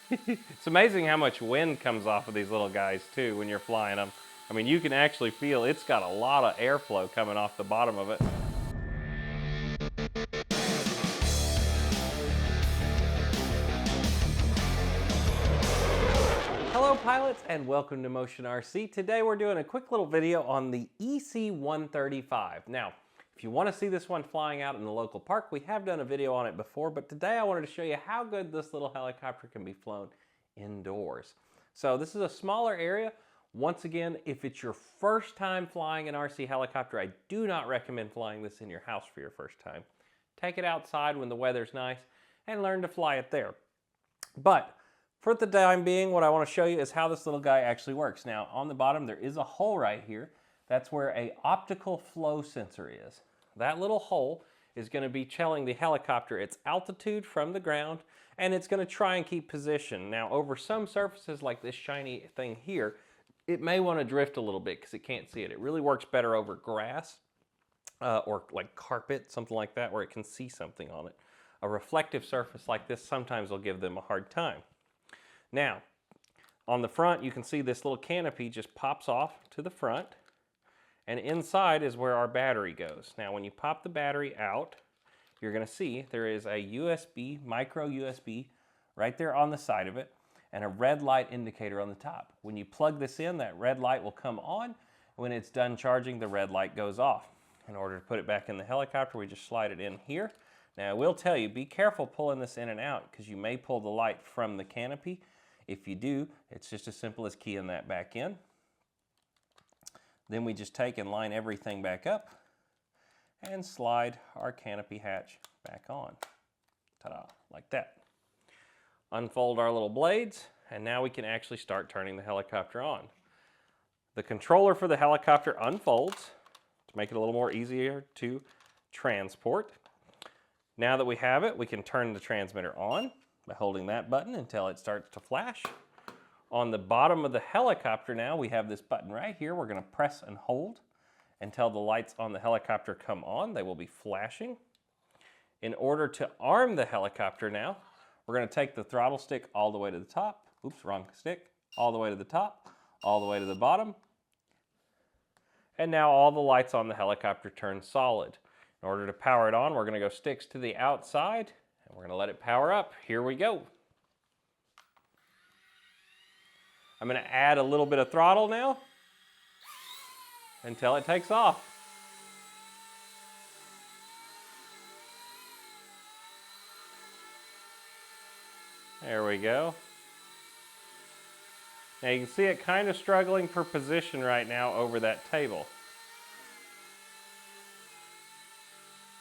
It's amazing how much wind comes off of these little guys too when you're flying them. I mean, you can actually feel it's got a lot of airflow coming off the bottom of it. Hello pilots and welcome to Motion RC. Today we're doing a quick little video on the EC135. Now, if you want to see this one flying out in the local park, we have done a video on it before, but today I wanted to show you how good this little helicopter can be flown indoors. So this is a smaller area. Once again, if it's your first time flying an RC helicopter, I do not recommend flying this in your house for your first time. Take it outside when the weather's nice and learn to fly it there. But for the time being, what I want to show you is how this little guy actually works. Now, on the bottom, there is a hole right here. That's where an optical flow sensor is. That little hole is going to be telling the helicopter its altitude from the ground, and it's going to try and keep position. Now, over some surfaces like this shiny thing here, it may want to drift a little bit because it can't see it. It really works better over grass or like carpet, something like that, where it can see something on it. A reflective surface like this sometimes will give them a hard time. Now, on the front, you can see this little canopy just pops off to the front, and inside is where our battery goes. Now, when you pop the battery out, you're going to see there is a USB, micro USB, right there on the side of it, and a red light indicator on the top. When you plug this in, that red light will come on. When it's done charging, the red light goes off. In order to put it back in the helicopter, we just slide it in here. Now, I will tell you, be careful pulling this in and out because you may pull the light from the canopy. If you do, it's just as simple as keying that back in. Then we just take and line everything back up and slide our canopy hatch back on. Ta-da, like that. Unfold our little blades, and now we can actually start turning the helicopter on. The controller for the helicopter unfolds to make it a little more easier to transport. Now that we have it, we can turn the transmitter on by holding that button until it starts to flash. On the bottom of the helicopter now, we have this button right here. We're going to press and hold until the lights on the helicopter come on. They will be flashing. In order to arm the helicopter now, we're going to take the throttle stick all the way to the top. Oops, wrong stick. All the way to the top, all the way to the bottom. And now all the lights on the helicopter turn solid. In order to power it on, we're going to go sticks to the outside, and we're going to let it power up. Here we go. I'm going to add a little bit of throttle now until it takes off. There we go. Now you can see it kind of struggling for position right now over that table.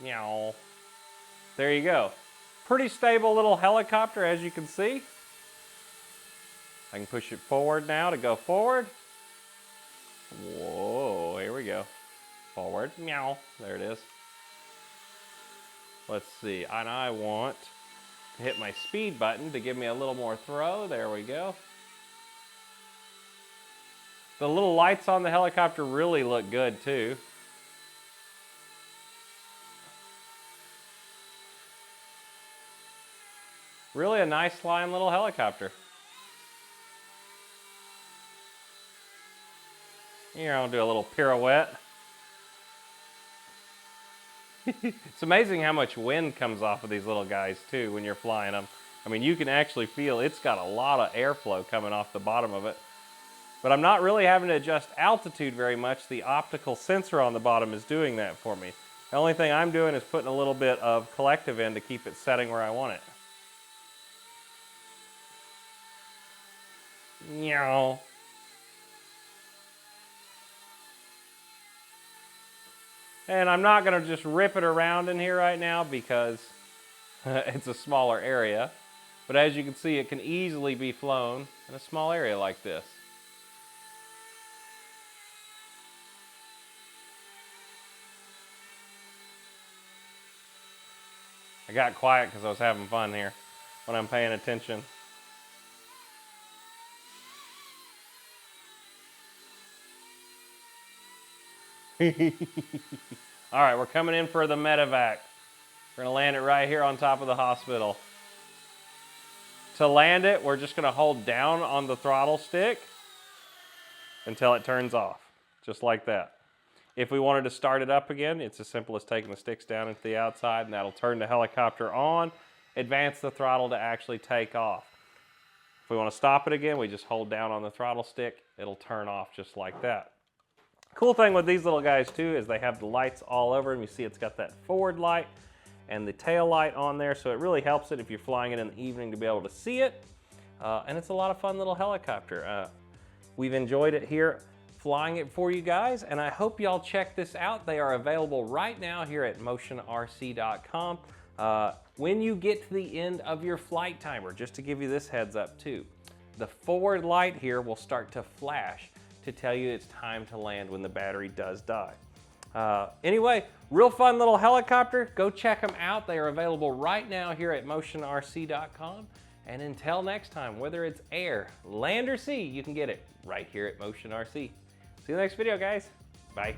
Meow. There you go. Pretty stable little helicopter, as you can see. I can push it forward now to go forward. Whoa, here we go. Forward, meow, there it is. Let's see, and I want to hit my speed button to give me a little more throw. There we go. The little lights on the helicopter really look good too. Really a nice flying little helicopter. Here, I'll do a little pirouette. It's amazing how much wind comes off of these little guys too when you're flying them. I mean, you can actually feel it's got a lot of airflow coming off the bottom of it. But I'm not really having to adjust altitude very much. The optical sensor on the bottom is doing that for me. The only thing I'm doing is putting a little bit of collective in to keep it setting where I want it. Meow. And I'm not going to just rip it around in here right now because it's a smaller area. But as you can see, it can easily be flown in a small area like this. I got quiet because I was having fun here when I'm paying attention. All right, we're coming in for the medevac. We're gonna land it right here on top of the hospital. To land it, we're just gonna hold down on the throttle stick until it turns off, just like that. If we wanted to start it up again, it's as simple as taking the sticks down into the outside, and that'll turn the helicopter on, advance the throttle to actually take off. If we want to stop it again, we just hold down on the throttle stick. It'll turn off just like that. Cool thing with these little guys too is they have the lights all over them. You see it's got that forward light and the tail light on there, so it really helps it if you're flying it in the evening to be able to see it. And it's a lot of fun little helicopter. We've enjoyed it here flying it for you guys, and I hope y'all check this out. They are available right now here at motionrc.com. When you get to the end of your flight timer, just to give you this heads up too, the forward light here will start to flash to tell you it's time to land when the battery does die. Anyway, real fun little helicopter. Go check them out. They are available right now here at motionrc.com. And until next time, whether it's air, land, or sea, you can get it right here at Motion RC. See you in the next video, guys. Bye.